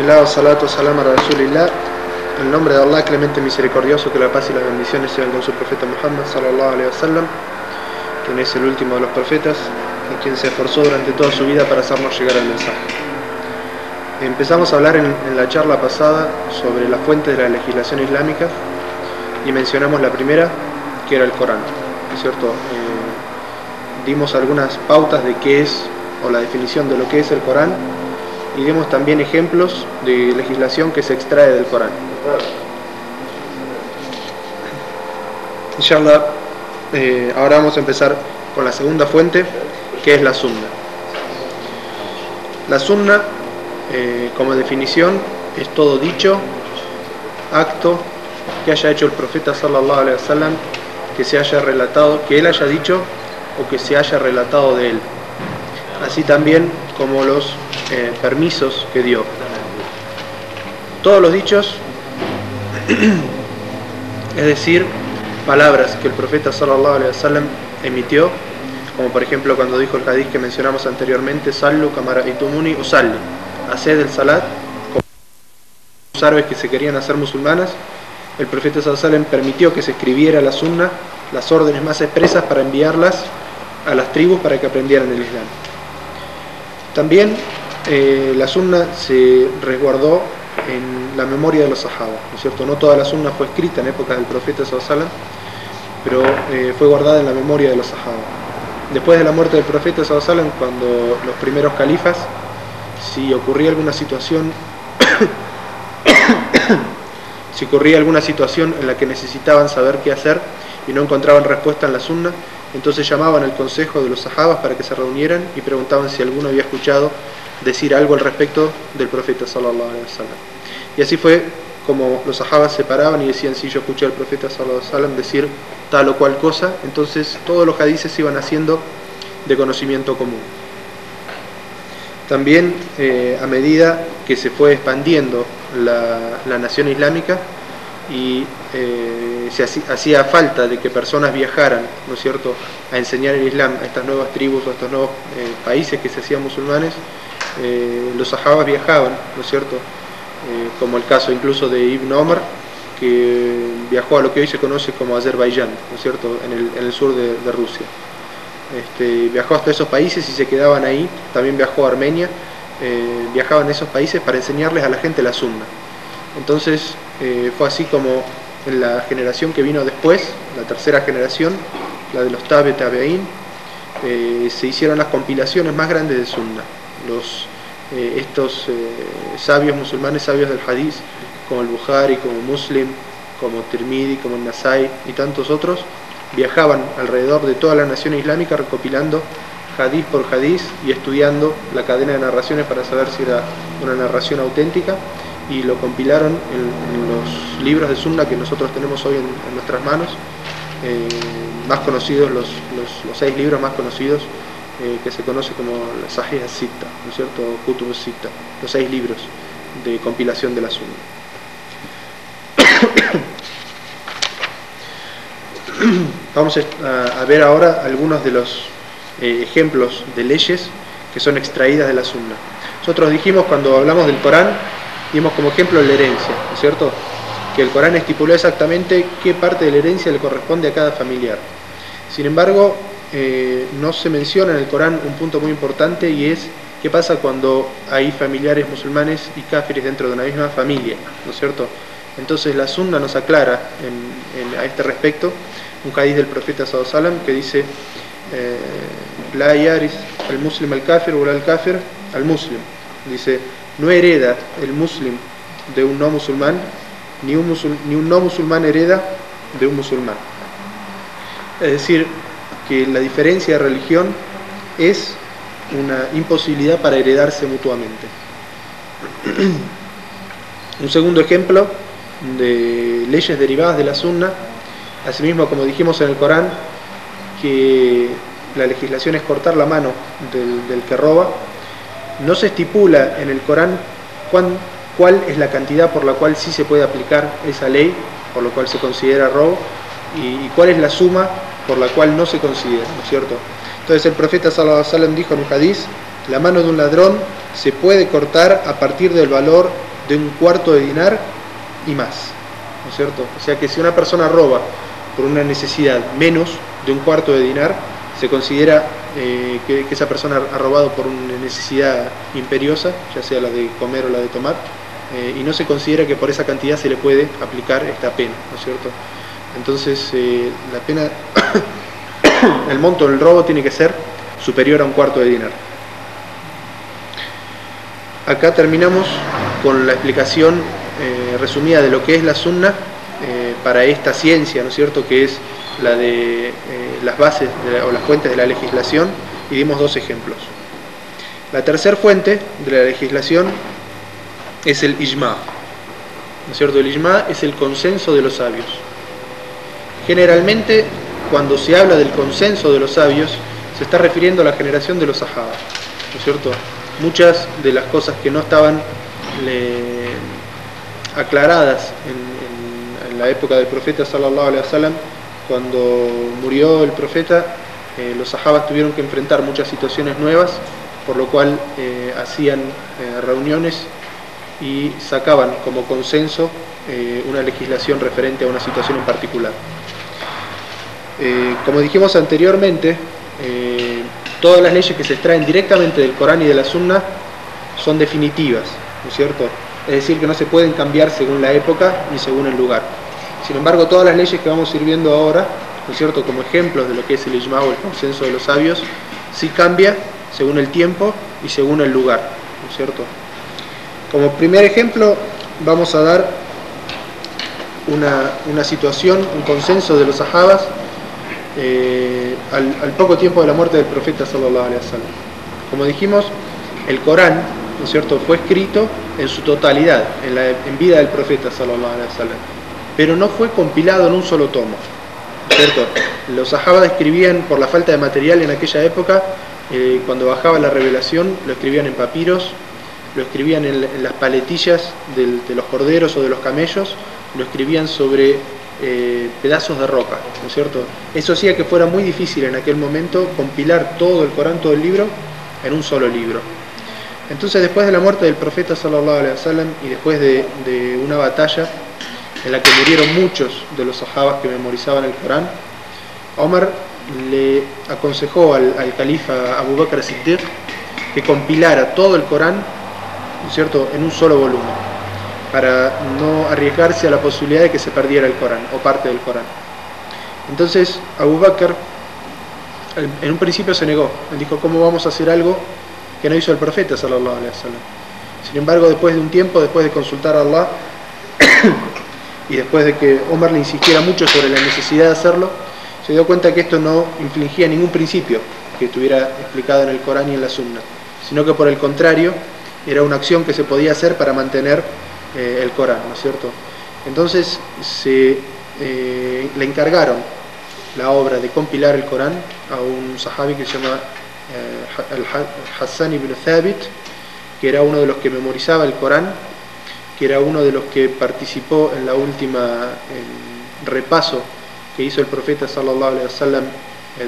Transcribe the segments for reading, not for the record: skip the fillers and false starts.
Bismillah, salatu, salam a Rasulillah. En el nombre de Allah, clemente misericordioso, que la paz y las bendiciones sean con su profeta Muhammad sallallahu alaihi wasallam, quien es el último de los profetas y quien se esforzó durante toda su vida para hacernos llegar el mensaje. Empezamos a hablar en la charla pasada sobre las fuentes de la legislación islámica y mencionamos la primera, que era el Corán, ¿no es cierto? Dimos algunas pautas de qué es, o la definición de lo que es el Corán, y dimos también ejemplos de legislación que se extrae del Corán. Inshallah, ahora vamos a empezar con la segunda fuente, que es la Sunna. La Sunna, como definición, es todo dicho, acto que haya hecho el profeta sallallahu alaihi wasallam, que se haya relatado, que él haya dicho o que se haya relatado de él, así también como los permisos que dio. Todos los dichos, es decir, palabras que el profeta sallallahu alaihi wasallam emitió, como por ejemplo cuando dijo el hadith que mencionamos anteriormente: Sallu kama ra'aytumuni usalli, haced el salat, como los árabes que se querían hacer musulmanas. El profeta sallallahu alaihi wasallam permitió que se escribiera la sunna, las órdenes más expresas, para enviarlas a las tribus para que aprendieran el Islam. También la sunna se resguardó en la memoria de los sahaba, ¿no es cierto? No toda la sunna fue escrita en épocas del profeta sallallahu alaihi wasallam, pero fue guardada en la memoria de los sahaba. Después de la muerte del profeta sallallahu alaihi wasallam, cuando los primeros califas, si ocurría alguna situación en la que necesitaban saber qué hacer y no encontraban respuesta en la sunna, entonces llamaban al consejo de los sahabas para que se reunieran y preguntaban si alguno había escuchado decir algo al respecto del profeta sallallahu alaihi wasallam. Y así fue como los sahabas se paraban y decían: si yo escuché al profeta sallallahu alaihi wasallam decir tal o cual cosa, entonces todos los hadices se iban haciendo de conocimiento común. También a medida que se fue expandiendo la nación islámica y se hacía falta de que personas viajaran, ¿no es cierto?, a enseñar el Islam a estas nuevas tribus o a estos nuevos países que se hacían musulmanes, los sahabas viajaban, ¿no es cierto?, como el caso incluso de Ibn Omar, que viajó a lo que hoy se conoce como Azerbaiyán, ¿no es cierto?, en el sur de Rusia. Viajó hasta esos países y se quedaban ahí. También viajó a Armenia, viajaban a esos países para enseñarles a la gente la sunna. Entonces fue así como en la generación que vino después, la tercera generación, la de los tabe'in, se hicieron las compilaciones más grandes de sunna. Estos sabios musulmanes, sabios del hadith, como el Bukhari, como Muslim, como Tirmidhi, como el Nasai y tantos otros, viajaban alrededor de toda la nación islámica recopilando hadith por hadith y estudiando la cadena de narraciones para saber si era una narración auténtica, y lo compilaron en los libros de sunna que nosotros tenemos hoy en nuestras manos, más conocidos, los 6 libros más conocidos, que se conoce como la Sahih as-Sitta, ¿no es cierto?, Kutub as-Sitta, los 6 libros de compilación de la sunna. Vamos a ver ahora algunos de los ejemplos de leyes que son extraídas de la sunna. Nosotros dijimos, cuando hablamos del Corán, dimos como ejemplo la herencia, ¿no es cierto?, que el Corán estipuló exactamente qué parte de la herencia le corresponde a cada familiar. Sin embargo, no se menciona en el Corán un punto muy importante, y es qué pasa cuando hay familiares musulmanes y káfires dentro de una misma familia, ¿no es cierto? Entonces la sunna nos aclara a este respecto un hadith del profeta sallallahu alaihi wasallam que dice: la yaris al muslim al kafir o al kafir al muslim. Dice: no hereda el muslim de un no musulmán, ni un no musulmán hereda de un musulmán. Es decir, que la diferencia de religión es una imposibilidad para heredarse mutuamente. Un segundo ejemplo de leyes derivadas de la sunna, asimismo, como dijimos en el Corán, que la legislación es cortar la mano del que roba, no se estipula en el Corán cuál es la cantidad por la cual sí se puede aplicar esa ley, por lo cual se considera robo, y cuál es la suma por la cual no se considera, ¿no es cierto? Entonces el profeta sallallahu alaihi wasallam dijo en un hadith: la mano de un ladrón se puede cortar a partir del valor de un cuarto de dinar y más, ¿no es cierto? O sea que si una persona roba por una necesidad menos de un cuarto de dinar, se considera que esa persona ha robado por una necesidad imperiosa, ya sea la de comer o la de tomar, y no se considera que por esa cantidad se le puede aplicar esta pena, ¿no es cierto? Entonces la pena, el monto del robo tiene que ser superior a un cuarto de dinar. Acá terminamos con la explicación resumida de lo que es la sunna para esta ciencia, ¿no es cierto?, que es la de las bases o las fuentes de la legislación, y dimos dos ejemplos. La tercera fuente de la legislación es el ijma, ¿no es cierto? El ijma es el consenso de los sabios. Generalmente, cuando se habla del consenso de los sabios, se está refiriendo a la generación de los sahaba, ¿no es cierto? Muchas de las cosas que no estaban aclaradas en la época del profeta sallallahu alaihi wasallam, cuando murió el profeta, los sahabas tuvieron que enfrentar muchas situaciones nuevas, por lo cual hacían reuniones y sacaban como consenso una legislación referente a una situación en particular. Como dijimos anteriormente, todas las leyes que se extraen directamente del Corán y de la Sunna son definitivas, ¿no es cierto? Es decir, que no se pueden cambiar según la época ni según el lugar. Sin embargo, todas las leyes que vamos a ir viendo ahora, ¿no es cierto?, como ejemplos de lo que es el ijma o el consenso de los sabios, sí cambia según el tiempo y según el lugar, ¿no es cierto? Como primer ejemplo vamos a dar una situación, un consenso de los sahabas al poco tiempo de la muerte del profeta sallallahu alaihi wasallam. Como dijimos, el Corán, ¿no es cierto?, fue escrito en su totalidad en vida del profeta sallallahu alaihi wasallam, pero no fue compilado en un solo tomo, ¿no es cierto? Los sahabas escribían, por la falta de material en aquella época, cuando bajaba la revelación, lo escribían en papiros, lo escribían en las paletillas de los corderos o de los camellos, lo escribían sobre pedazos de roca, ¿no es cierto? Eso hacía que fuera muy difícil en aquel momento compilar todo el Corán, todo el libro, en un solo libro. Entonces, después de la muerte del profeta sallallahu alaihi wasallam y después de una batalla en la que murieron muchos de los sahabas que memorizaban el Corán, Omar le aconsejó al califa Abu Bakr as-Siddiq que compilara todo el Corán, ¿no es cierto?, en un solo volumen, para no arriesgarse a la posibilidad de que se perdiera el Corán o parte del Corán. Entonces Abu Bakr en un principio se negó. Él dijo: ¿cómo vamos a hacer algo que no hizo el profeta sallallahu alaihi wasallam? Sin embargo, después de un tiempo, después de consultar a Allah y después de que Omar le insistiera mucho sobre la necesidad de hacerlo, se dio cuenta que esto no infringía ningún principio que estuviera explicado en el Corán y en la Sunna, sino que por el contrario era una acción que se podía hacer para mantener el Corán, ¿no es cierto? Entonces le encargaron la obra de compilar el Corán a un sahabi que se llama Hassan ibn Thabit, que era uno de los que memorizaba el Corán, que era uno de los que participó en la última repaso que hizo el profeta sallallahu alaihi wasallam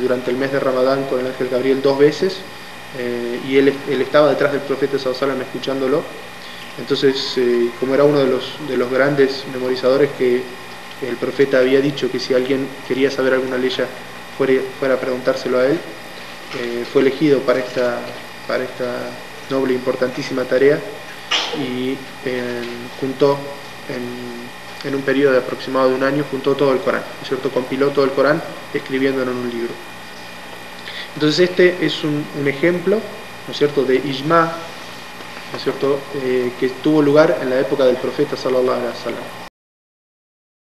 durante el mes de Ramadán con el ángel Gabriel 2 veces, y él estaba detrás del profeta sallallahu alaihi wasallam escuchándolo. Entonces, como era uno de los grandes memorizadores, que el profeta había dicho que si alguien quería saber alguna ley fuera a preguntárselo a él, fue elegido para esta noble e importantísima tarea, y juntó en un periodo de aproximado de un año, juntó todo el Corán, ¿no es cierto? Compiló todo el Corán escribiéndolo en un libro. Entonces este es un ejemplo, ¿no es cierto?, de ijma, ¿no es cierto?, que tuvo lugar en la época del profeta sallallahu alaihi wasallam.